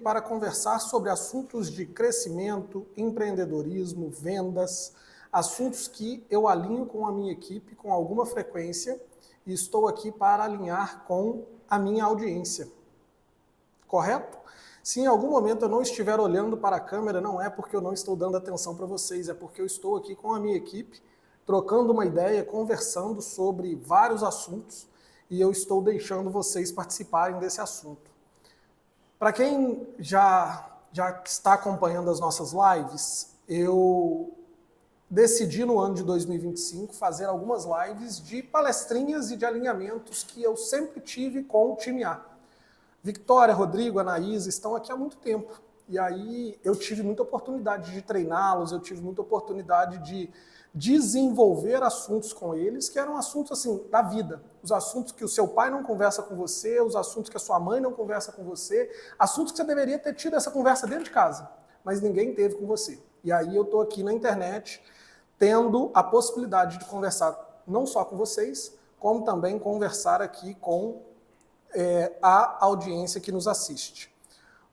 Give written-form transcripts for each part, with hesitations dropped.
para conversar sobre assuntos de crescimento, empreendedorismo, vendas, assuntos que eu alinho com a minha equipe com alguma frequência e estou aqui para alinhar com a minha audiência. Correto? Se em algum momento eu não estiver olhando para a câmera, não é porque eu não estou dando atenção para vocês, é porque eu estou aqui com a minha equipe, trocando uma ideia, conversando sobre vários assuntos e eu estou deixando vocês participarem desse assunto. Para quem já está acompanhando as nossas lives, eu decidi no ano de 2025 fazer algumas lives de palestrinhas e de alinhamentos que eu sempre tive com o time A. Victória, Rodrigo, Anaísa estão aqui há muito tempo. E aí eu tive muita oportunidade de treiná-los, eu tive muita oportunidade de desenvolver assuntos com eles, que eram assuntos assim, da vida. Os assuntos que o seu pai não conversa com você, os assuntos que a sua mãe não conversa com você, assuntos que você deveria ter tido essa conversa dentro de casa, mas ninguém teve com você. E aí eu estou aqui na internet, tendo a possibilidade de conversar não só com vocês, como também conversar aqui com a audiência que nos assiste.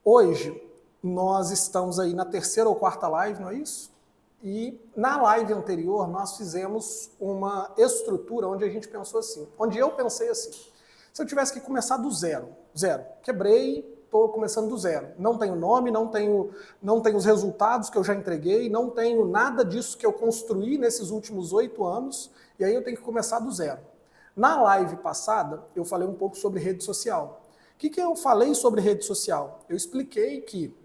Hoje, nós estamos aí na terceira ou quarta live, não é isso? E na live anterior, nós fizemos uma estrutura onde a gente pensou assim, onde eu pensei assim, se eu tivesse que começar do zero, quebrei, estou começando do zero, não tenho nome, não tenho os resultados que eu já entreguei, não tenho nada disso que eu construí nesses últimos 8 anos, e aí eu tenho que começar do zero. Na live passada, eu falei um pouco sobre rede social. O que eu falei sobre rede social? Eu expliquei que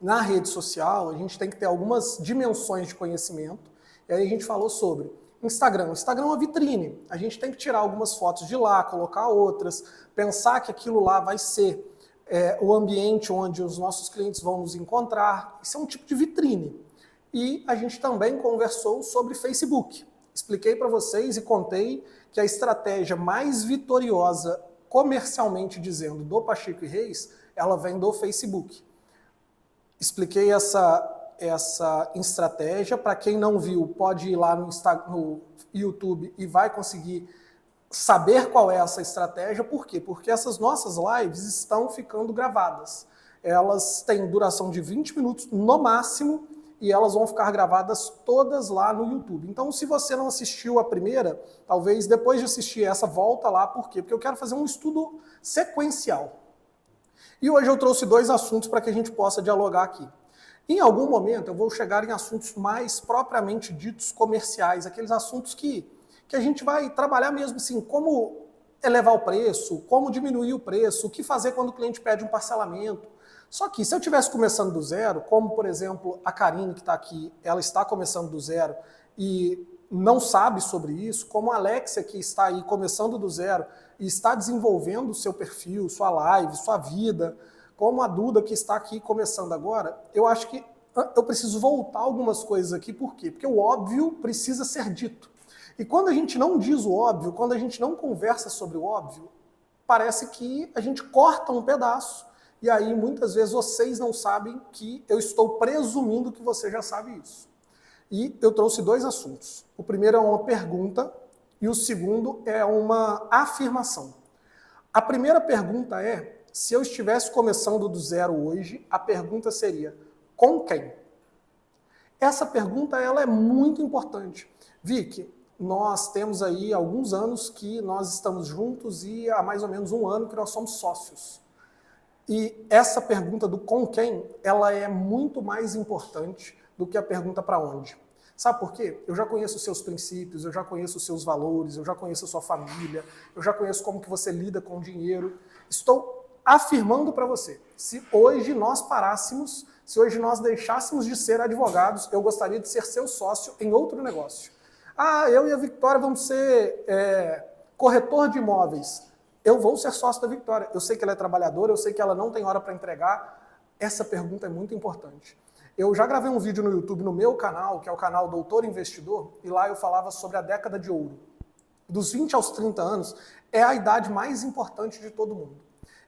na rede social a gente tem que ter algumas dimensões de conhecimento, e aí a gente falou sobre Instagram. O Instagram é uma vitrine, a gente tem que tirar algumas fotos de lá, colocar outras, pensar que aquilo lá vai ser o ambiente onde os nossos clientes vão nos encontrar. Isso é um tipo de vitrine. E a gente também conversou sobre Facebook. Expliquei para vocês e contei que a estratégia mais vitoriosa, comercialmente dizendo, do Pacheco e Reis, ela vem do Facebook. Expliquei essa estratégia. Para quem não viu, pode ir lá no YouTube e vai conseguir saber qual é essa estratégia. Por quê? Porque essas nossas lives estão ficando gravadas. Elas têm duração de 20 minutos no máximo, e elas vão ficar gravadas todas lá no YouTube. Então, se você não assistiu a primeira, talvez depois de assistir essa, volta lá. Por quê? Porque eu quero fazer um estudo sequencial. E hoje eu trouxe 2 assuntos para que a gente possa dialogar aqui. Em algum momento eu vou chegar em assuntos mais propriamente ditos comerciais, aqueles assuntos que a gente vai trabalhar mesmo assim, como elevar o preço, como diminuir o preço, o que fazer quando o cliente pede um parcelamento. Só que se eu estivesse começando do zero, como por exemplo a Karine que está aqui, ela está começando do zero e não sabe sobre isso, como a Alexia que está aí começando do zero e está desenvolvendo o seu perfil, sua live, sua vida, como a Duda que está aqui começando agora, eu acho que eu preciso voltar algumas coisas aqui. Por quê? Porque o óbvio precisa ser dito. E quando a gente não diz o óbvio, quando a gente não conversa sobre o óbvio, parece que a gente corta um pedaço. E aí, muitas vezes, vocês não sabem que eu estou presumindo que você já sabe isso. E eu trouxe 2 assuntos. O primeiro é uma pergunta e o segundo é uma afirmação. A primeira pergunta é, se eu estivesse começando do zero hoje, a pergunta seria, com quem? Essa pergunta ela é muito importante. Vicky, nós temos aí alguns anos que nós estamos juntos e há mais ou menos 1 ano que nós somos sócios. E essa pergunta do com quem, ela é muito mais importante do que a pergunta para onde. Sabe por quê? Eu já conheço os seus princípios, eu já conheço os seus valores, eu já conheço a sua família, eu já conheço como que você lida com o dinheiro. Estou afirmando para você, se hoje nós parássemos, se hoje nós deixássemos de ser advogados, eu gostaria de ser seu sócio em outro negócio. Ah, eu e a Victória vamos ser corretor de imóveis. Eu vou ser sócio da Victória. Eu sei que ela é trabalhadora, eu sei que ela não tem hora para entregar. Essa pergunta é muito importante. Eu já gravei um vídeo no YouTube, no meu canal, que é o canal Doutor Investidor, e lá eu falava sobre a década de ouro. Dos 20 aos 30 anos é a idade mais importante de todo mundo.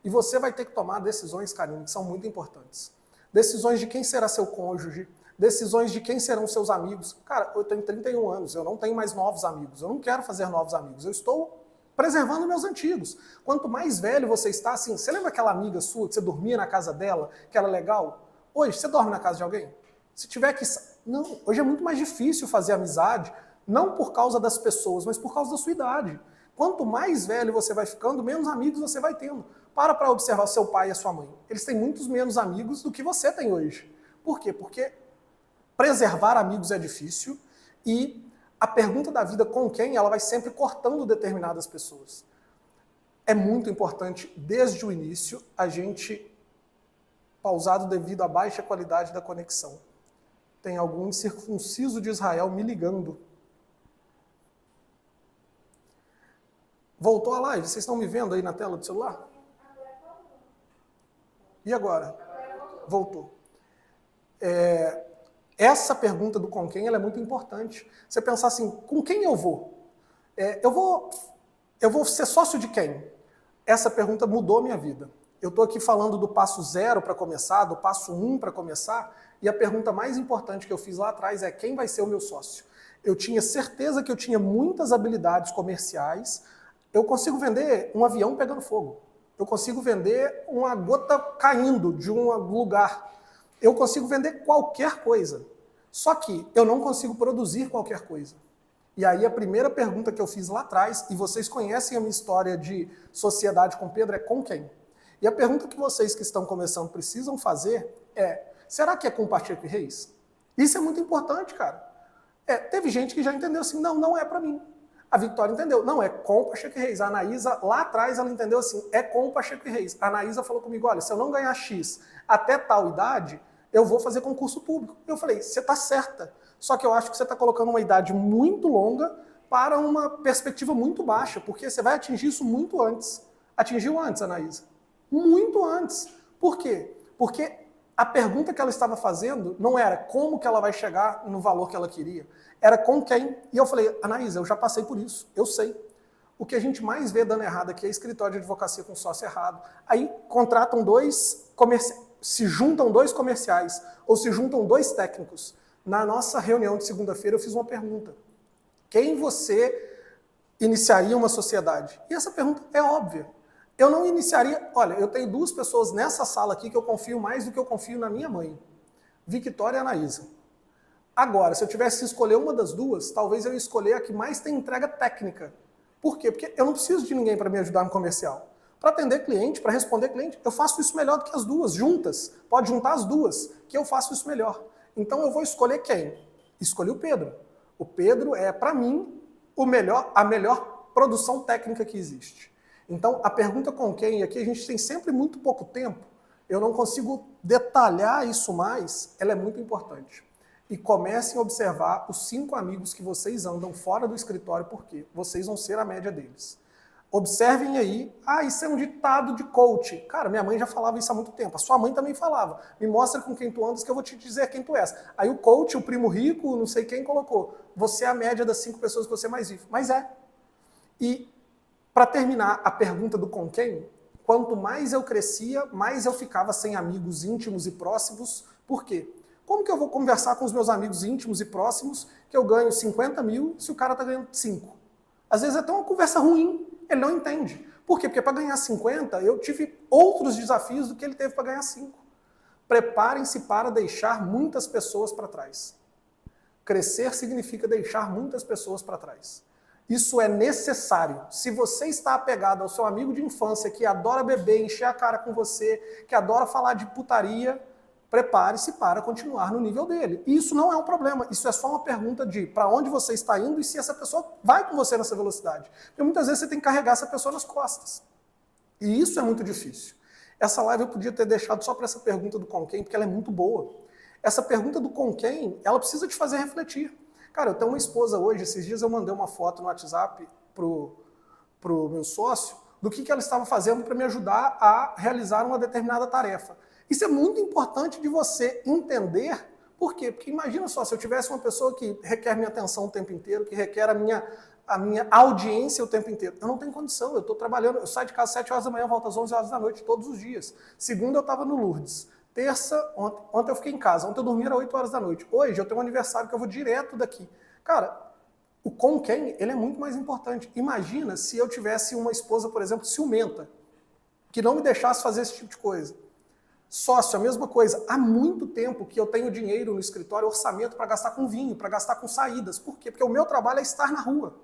E você vai ter que tomar decisões, Karine, que são muito importantes. Decisões de quem será seu cônjuge, decisões de quem serão seus amigos. Cara, eu tenho 31 anos, eu não tenho mais novos amigos, eu não quero fazer novos amigos, eu estou preservando meus antigos. Quanto mais velho você está, assim, você lembra aquela amiga sua que você dormia na casa dela, que era legal? Hoje, você dorme na casa de alguém? Se tiver que... Não, hoje é muito mais difícil fazer amizade, não por causa das pessoas, mas por causa da sua idade. Quanto mais velho você vai ficando, menos amigos você vai tendo. Para observar seu pai e a sua mãe. Eles têm muitos menos amigos do que você tem hoje. Por quê? Porque preservar amigos é difícil e a pergunta da vida com quem, ela vai sempre cortando determinadas pessoas. É muito importante, desde o início, a gente pausado devido à baixa qualidade da conexão. Tem algum incircunciso de Israel me ligando. Voltou a live? Vocês estão me vendo aí na tela do celular? E agora? Voltou. Essa pergunta do com quem ela é muito importante. Você pensar assim, com quem eu vou? Eu vou ser sócio de quem? Essa pergunta mudou a minha vida. Eu estou aqui falando do passo 0 para começar, do passo 1 para começar, e a pergunta mais importante que eu fiz lá atrás é quem vai ser o meu sócio? Eu tinha certeza que eu tinha muitas habilidades comerciais. Eu consigo vender um avião pegando fogo. Eu consigo vender uma gota caindo de um lugar. Eu consigo vender qualquer coisa. Só que eu não consigo produzir qualquer coisa. E aí a primeira pergunta que eu fiz lá atrás, e vocês conhecem a minha história de sociedade com Pedro, é com quem? E a pergunta que vocês que estão começando precisam fazer é, será que é com Pacheco e Reis? Isso é muito importante, cara. Teve gente que já entendeu assim, não é para mim. A Vitória entendeu, não, é com o Pacheco e Reis. A Anaísa, lá atrás, ela entendeu assim, é com o Pacheco e Reis. A Anaísa falou comigo, olha, se eu não ganhar X até tal idade, eu vou fazer concurso público. Eu falei, você está certa, só que eu acho que você está colocando uma idade muito longa para uma perspectiva muito baixa, porque você vai atingir isso muito antes. Atingiu antes, Anaísa. Muito antes. Por quê? Porque a pergunta que ela estava fazendo não era como que ela vai chegar no valor que ela queria, era com quem. E eu falei, Anaísa, eu já passei por isso, eu sei. O que a gente mais vê dando errado aqui é escritório de advocacia com sócio errado. Aí contratam se juntam dois comerciais, ou se juntam dois técnicos. Na nossa reunião de segunda-feira eu fiz uma pergunta. Quem você iniciaria uma sociedade? E essa pergunta é óbvia. Eu não iniciaria... Olha, eu tenho 2 pessoas nessa sala aqui que eu confio mais do que eu confio na minha mãe. Victória e Anaísa. Agora, se eu tivesse que escolher uma das 2, talvez eu ia escolher a que mais tem entrega técnica. Por quê? Porque eu não preciso de ninguém para me ajudar no comercial. Para atender cliente, para responder cliente, eu faço isso melhor do que as 2, juntas. Pode juntar as 2, que eu faço isso melhor. Então eu vou escolher quem? Escolhi o Pedro. O Pedro é, para mim, a melhor produção técnica que existe. Então, a pergunta com quem, aqui a gente tem sempre muito pouco tempo, eu não consigo detalhar isso mais, ela é muito importante. E comecem a observar os 5 amigos que vocês andam fora do escritório, porque vocês vão ser a média deles. Observem aí, isso é um ditado de coach. Cara, minha mãe já falava isso há muito tempo, a sua mãe também falava. Me mostra com quem tu andas que eu vou te dizer quem tu és. Aí o coach, o primo rico, não sei quem colocou, você é a média das 5 pessoas que você mais vive. Mas é. E para terminar a pergunta do com quem, quanto mais eu crescia, mais eu ficava sem amigos íntimos e próximos. Por quê? Como que eu vou conversar com os meus amigos íntimos e próximos que eu ganho 50 mil se o cara está ganhando 5? Às vezes é até uma conversa ruim, ele não entende. Por quê? Porque para ganhar 50, eu tive outros desafios do que ele teve para ganhar 5. Preparem-se para deixar muitas pessoas para trás. Crescer significa deixar muitas pessoas para trás. Isso é necessário. Se você está apegado ao seu amigo de infância que adora beber, encher a cara com você, que adora falar de putaria, prepare-se para continuar no nível dele. E isso não é um problema, isso é só uma pergunta de para onde você está indo e se essa pessoa vai com você nessa velocidade. Porque muitas vezes você tem que carregar essa pessoa nas costas. E isso é muito difícil. Essa live eu podia ter deixado só para essa pergunta do com quem, porque ela é muito boa. Essa pergunta do com quem, ela precisa te fazer refletir. Cara, eu tenho uma esposa hoje, esses dias eu mandei uma foto no WhatsApp pro meu sócio do que ela estava fazendo para me ajudar a realizar uma determinada tarefa. Isso é muito importante de você entender. Por quê? Porque imagina só, se eu tivesse uma pessoa que requer minha atenção o tempo inteiro, que requer a minha audiência o tempo inteiro. Eu não tenho condição, eu estou trabalhando, eu saio de casa às 7 horas da manhã, volto às 11 horas da noite todos os dias. Segunda eu estava no Lourdes. Terça, ontem eu fiquei em casa, ontem eu dormi às 8 horas da noite. Hoje eu tenho um aniversário que eu vou direto daqui. Cara, O com quem, ele é muito mais importante. Imagina se eu tivesse uma esposa, por exemplo, ciumenta, que não me deixasse fazer esse tipo de coisa. Sócio, a mesma coisa. Há muito tempo que eu tenho dinheiro no escritório, orçamento para gastar com vinho, para gastar com saídas. Por quê? Porque o meu trabalho é estar na rua.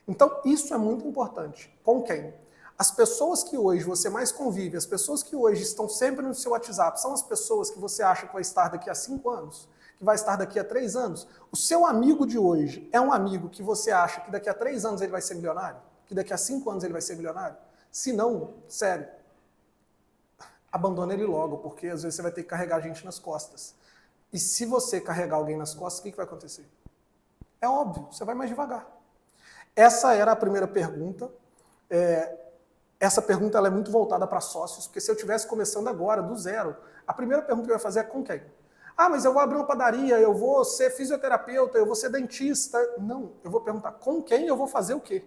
Então, isso é muito importante. Com quem? As pessoas que hoje você mais convive, as pessoas que hoje estão sempre no seu WhatsApp, são as pessoas que você acha que vai estar daqui a 5 anos, que vai estar daqui a 3 anos. O seu amigo de hoje é um amigo que você acha que daqui a 3 anos ele vai ser milionário? Que daqui a 5 anos ele vai ser milionário? Se não, sério, abandona ele logo, porque às vezes você vai ter que carregar a gente nas costas. E se você carregar alguém nas costas, o que vai acontecer? É óbvio, você vai mais devagar. Essa era a primeira pergunta. Essa pergunta ela é muito voltada para sócios, porque se eu estivesse começando agora, do zero, a primeira pergunta que eu ia fazer é com quem? Ah, mas eu vou abrir uma padaria, eu vou ser fisioterapeuta, eu vou ser dentista. Não, eu vou perguntar com quem eu vou fazer o quê?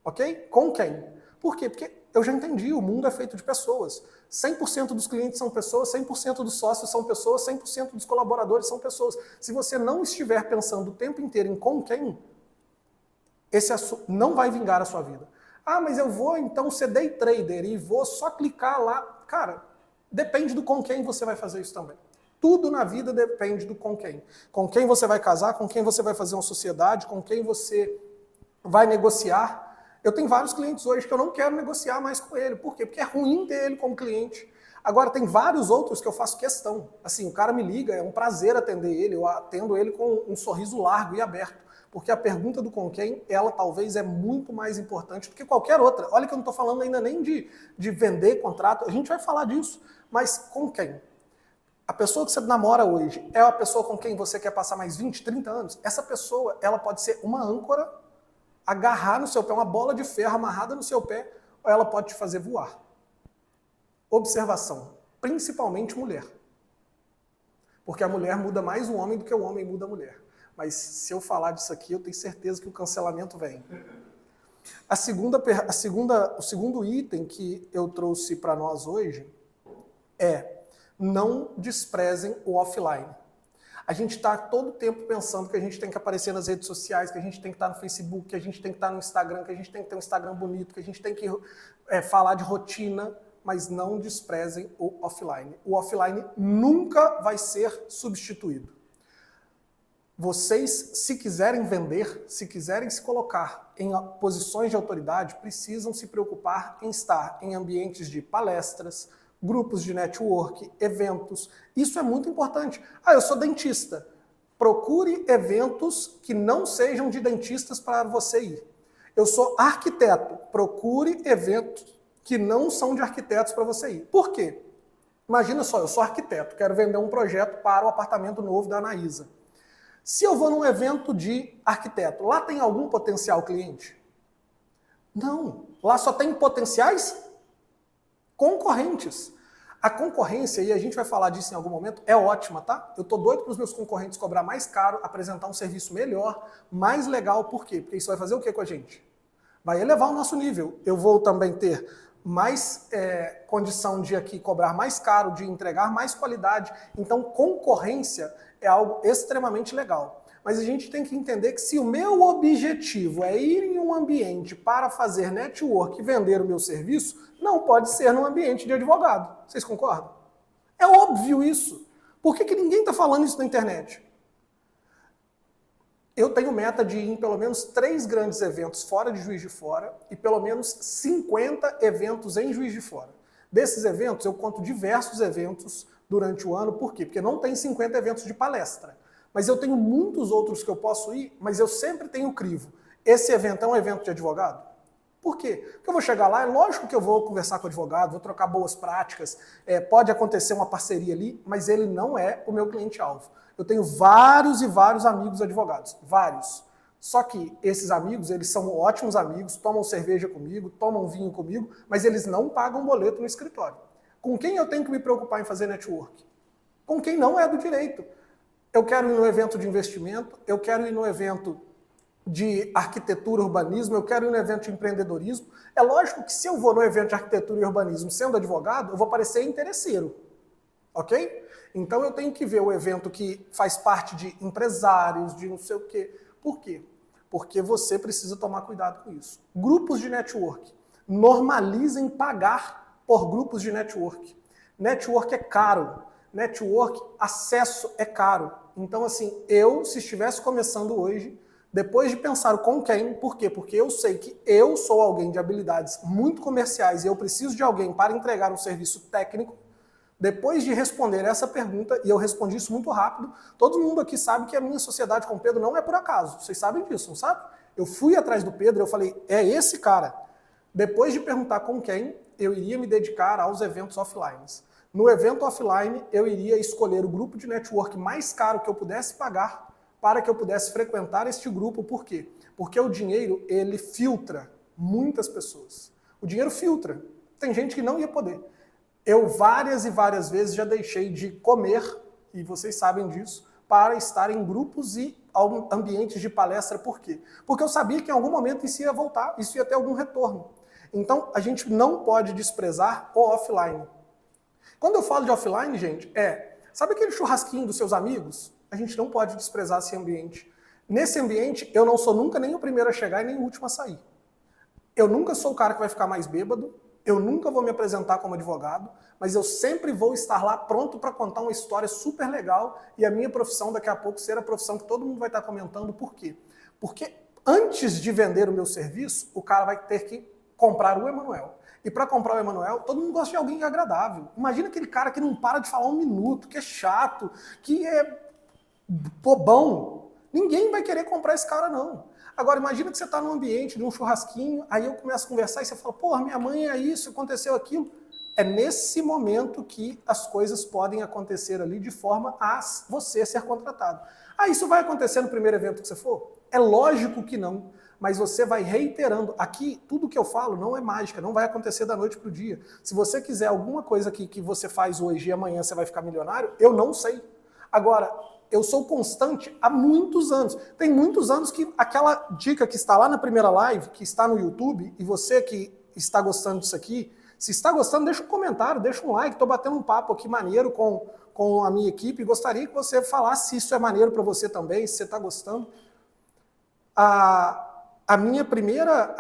Ok? Com quem? Por quê? Porque eu já entendi, o mundo é feito de pessoas. 100% dos clientes são pessoas, 100% dos sócios são pessoas, 100% dos colaboradores são pessoas. Se você não estiver pensando o tempo inteiro em com quem, esse não vai vingar a sua vida. Ah, mas eu vou então ser day trader e vou só clicar lá. Cara, depende do com quem você vai fazer isso também. Tudo na vida depende do com quem. Com quem você vai casar, com quem você vai fazer uma sociedade, com quem você vai negociar. Eu tenho vários clientes hoje que eu não quero negociar mais com ele. Por quê? Porque é ruim ter ele como cliente. Agora, tem vários outros que eu faço questão. Assim, o cara me liga, é um prazer atender ele, eu atendo ele com um sorriso largo e aberto. Porque a pergunta do com quem, ela talvez é muito mais importante do que qualquer outra. Olha que eu não estou falando ainda nem de vender contrato, a gente vai falar disso. Mas com quem? A pessoa que você namora hoje é a pessoa com quem você quer passar mais 20, 30 anos? Essa pessoa, ela pode ser uma âncora, agarrar no seu pé, uma bola de ferro amarrada no seu pé, ou ela pode te fazer voar. Observação, principalmente mulher. Porque a mulher muda mais o homem do que o homem muda a mulher. Mas se eu falar disso aqui, eu tenho certeza que o cancelamento vem. O segundo item que eu trouxe para nós hoje é: não desprezem o offline. A gente está todo o tempo pensando que a gente tem que aparecer nas redes sociais, que a gente tem que estar no Facebook, que a gente tem que estar no Instagram, que a gente tem que ter um Instagram bonito, que a gente tem que falar de rotina, mas não desprezem o offline. O offline nunca vai ser substituído. Vocês, se quiserem vender, se quiserem se colocar em posições de autoridade, precisam se preocupar em estar em ambientes de palestras, grupos de network, eventos. Isso é muito importante. Ah, eu sou dentista. Procure eventos que não sejam de dentistas para você ir. Eu sou arquiteto. Procure eventos que não são de arquitetos para você ir. Por quê? Imagina só, eu sou arquiteto, quero vender um projeto para o apartamento novo da Anaísa. Se eu vou num evento de arquiteto, lá tem algum potencial cliente? Não. Lá só tem potenciais concorrentes. A concorrência, e a gente vai falar disso em algum momento, é ótima, tá? Eu tô doido para os meus concorrentes cobrar mais caro, apresentar um serviço melhor, mais legal. Por quê? Porque isso vai fazer o que com a gente? Vai elevar o nosso nível. Eu vou também ter mais condição de aqui cobrar mais caro, de entregar mais qualidade. Então, concorrência é algo extremamente legal. Mas a gente tem que entender que se o meu objetivo é ir em um ambiente para fazer network e vender o meu serviço, não pode ser num ambiente de advogado. Vocês concordam? É óbvio isso. Por que ninguém está falando isso na internet? Eu tenho meta de ir em pelo menos 3 grandes eventos fora de Juiz de Fora e pelo menos 50 eventos em Juiz de Fora. Desses eventos, eu conto diversos eventos durante o ano. Por quê? Porque não tem 50 eventos de palestra. Mas eu tenho muitos outros que eu posso ir, mas eu sempre tenho crivo. Esse evento é um evento de advogado? Por quê? Porque eu vou chegar lá, é lógico que eu vou conversar com o advogado, vou trocar boas práticas, pode acontecer uma parceria ali, mas ele não é o meu cliente-alvo. Eu tenho vários e vários amigos advogados, vários. Só que esses amigos, eles são ótimos amigos, tomam cerveja comigo, tomam vinho comigo, mas eles não pagam boleto no escritório. Com quem eu tenho que me preocupar em fazer network? Com quem não é do direito. Eu quero ir no evento de investimento, eu quero ir no evento de arquitetura e urbanismo, eu quero ir no evento de empreendedorismo. É lógico que se eu vou no evento de arquitetura e urbanismo sendo advogado, eu vou parecer interesseiro. Ok? Então eu tenho que ver o evento que faz parte de empresários, de não sei o quê. Por quê? porque você precisa tomar cuidado com isso. Grupos de network. Normalizem pagar por grupos de network. Network é caro. Network, acesso é caro. Então, assim, se estivesse começando hoje, depois de pensar com quem, por quê? Porque eu sei que eu sou alguém de habilidades muito comerciais e eu preciso de alguém para entregar um serviço técnico. Depois de responder essa pergunta, e eu respondi isso muito rápido, todo mundo aqui sabe que a minha sociedade com o Pedro não é por acaso. Vocês sabem disso, não sabe? Eu fui atrás do Pedro, eu falei, é esse cara. Depois de perguntar com quem, eu iria me dedicar aos eventos offline. No evento offline, eu iria escolher o grupo de network mais caro que eu pudesse pagar para que eu pudesse frequentar este grupo. Por quê? Porque o dinheiro, ele filtra muitas pessoas. O dinheiro filtra. Tem gente que não ia poder. Eu várias e várias vezes já deixei de comer, e vocês sabem disso, para estar em grupos e ambientes de palestra. Por quê? Porque eu sabia que em algum momento isso ia voltar, isso ia ter algum retorno. Então, a gente não pode desprezar o offline. Quando eu falo de offline, gente, sabe aquele churrasquinho dos seus amigos? A gente não pode desprezar esse ambiente. Nesse ambiente, eu não sou nunca nem o primeiro a chegar e nem o último a sair. Eu nunca sou o cara que vai ficar mais bêbado, eu nunca vou me apresentar como advogado, mas eu sempre vou estar lá pronto para contar uma história super legal e a minha profissão daqui a pouco ser a profissão que todo mundo vai estar comentando. Por quê? Porque antes de vender o meu serviço, o cara vai ter que comprar o Emanuel. E para comprar o Emanuel, todo mundo gosta de alguém agradável. Imagina aquele cara que não para de falar um minuto, que é chato, que é bobão. Ninguém vai querer comprar esse cara, não. Agora, imagina que você está num ambiente de um churrasquinho, aí eu começo a conversar e você fala, porra, minha mãe é isso, aconteceu aquilo. É nesse momento que as coisas podem acontecer ali de forma a você ser contratado. Ah, isso vai acontecer no primeiro evento que você for? É lógico que não, mas você vai reiterando. Aqui, tudo que eu falo não é mágica, não vai acontecer da noite para o dia. Se você quiser alguma coisa que você faz hoje e amanhã você vai ficar milionário, eu não sei. Agora, eu sou constante há muitos anos. Tem muitos anos que aquela dica que está lá na primeira live, que está no YouTube, e você que está gostando disso aqui, se está gostando, deixa um comentário, deixa um like. Estou batendo um papo aqui maneiro com a minha equipe. Gostaria que você falasse se isso é maneiro para você também, se você está gostando. A minha primeira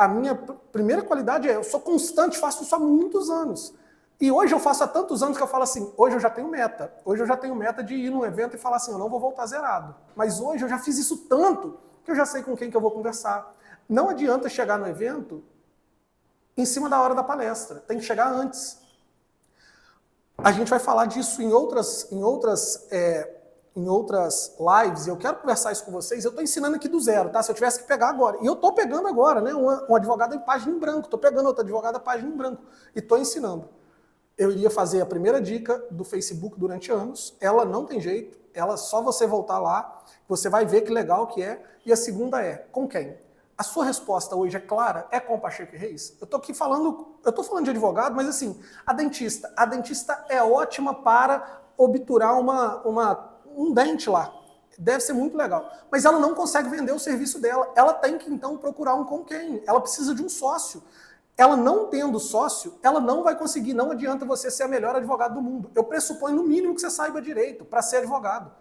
qualidade eu sou constante, faço isso há muitos anos. E hoje eu faço há tantos anos que eu falo assim, hoje eu já tenho meta. Hoje eu já tenho meta de ir num evento e falar assim, eu não vou voltar zerado. Mas hoje eu já fiz isso tanto que eu já sei com quem que eu vou conversar. Não adianta chegar no evento em cima da hora da palestra. Tem que chegar antes. A gente vai falar disso em outras lives, e eu quero conversar isso com vocês. Eu estou ensinando aqui do zero, tá? Se eu tivesse que pegar agora. E eu estou pegando agora, né? Um advogado em página em branco. Estou pegando outra advogada em página em branco. E estou ensinando. Eu iria fazer a primeira dica do Facebook durante anos. Ela não tem jeito. Ela só você voltar lá. Você vai ver que legal que é. E a segunda é, com quem? A sua resposta hoje é clara? É com o Pacheco Reis? Eu estou falando de advogado, mas assim, a dentista é ótima para obturar um dente lá. Deve ser muito legal. Mas ela não consegue vender o serviço dela. Ela tem que, então, procurar um com quem? Ela precisa de um sócio. Ela não tendo sócio, ela não vai conseguir. Não adianta você ser a melhor advogado do mundo. Eu pressuponho, no mínimo, que você saiba direito para ser advogado.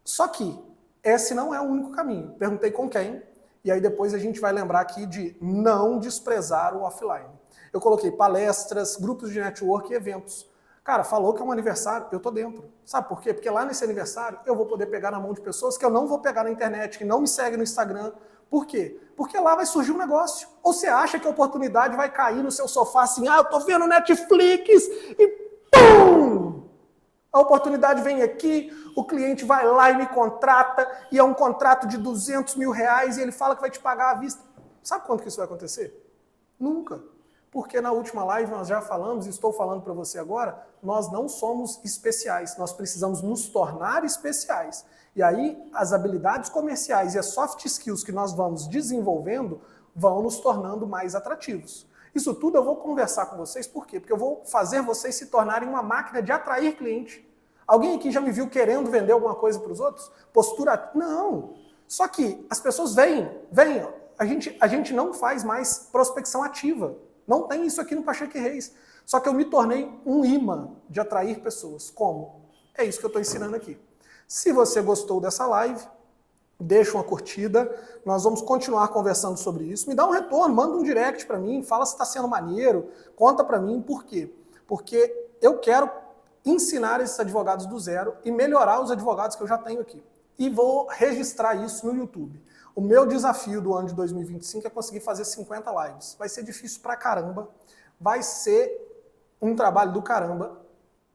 Só que esse não é o único caminho. Perguntei com quem, e aí depois a gente vai lembrar aqui de não desprezar o offline. Eu coloquei palestras, grupos de network e eventos. Cara, falou que é um aniversário, eu tô dentro. Sabe por quê? Porque lá nesse aniversário eu vou poder pegar na mão de pessoas que eu não vou pegar na internet, que não me seguem no Instagram. Por quê? Porque lá vai surgir um negócio. Ou você acha que a oportunidade vai cair no seu sofá assim, eu tô vendo Netflix e pum! A oportunidade vem aqui, o cliente vai lá e me contrata, e é um contrato de R$200 mil, e ele fala que vai te pagar à vista. Sabe quando que isso vai acontecer? Nunca. Porque na última live nós já falamos, e estou falando para você agora, nós não somos especiais, nós precisamos nos tornar especiais. E aí as habilidades comerciais e as soft skills que nós vamos desenvolvendo vão nos tornando mais atrativos. Isso tudo eu vou conversar com vocês, por quê? Porque eu vou fazer vocês se tornarem uma máquina de atrair cliente. Alguém aqui já me viu querendo vender alguma coisa para os outros? Postura? Não. Só que as pessoas vêm. A gente não faz mais prospecção ativa. Não tem isso aqui no Pacheco Reis. Só que eu me tornei um imã de atrair pessoas. Como? É isso que eu estou ensinando aqui. Se você gostou dessa live, deixa uma curtida, nós vamos continuar conversando sobre isso. Me dá um retorno, manda um direct para mim, fala se está sendo maneiro, conta para mim por quê. Porque eu quero ensinar esses advogados do zero e melhorar os advogados que eu já tenho aqui. E vou registrar isso no YouTube. O meu desafio do ano de 2025 é conseguir fazer 50 lives. Vai ser difícil pra caramba, vai ser um trabalho do caramba,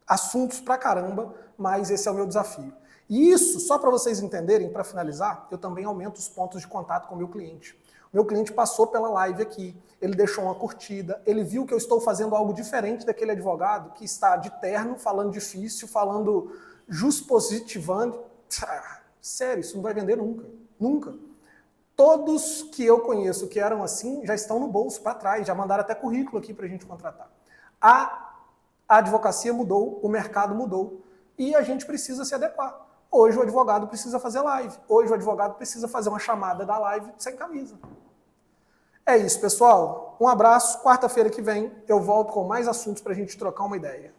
assuntos pra caramba, mas esse é o meu desafio. E isso, só para vocês entenderem, para finalizar, eu também aumento os pontos de contato com o meu cliente. O meu cliente passou pela live aqui, ele deixou uma curtida, ele viu que eu estou fazendo algo diferente daquele advogado que está de terno, falando difícil, falando juspositivando. Sério, isso não vai vender nunca. Nunca. Todos que eu conheço que eram assim já estão no bolso, para trás, já mandaram até currículo aqui para a gente contratar. A advocacia mudou, o mercado mudou e a gente precisa se adequar. Hoje o advogado precisa fazer live, hoje o advogado precisa fazer uma chamada da live sem camisa. É isso, pessoal. Um abraço. Quarta-feira que vem eu volto com mais assuntos para a gente trocar uma ideia.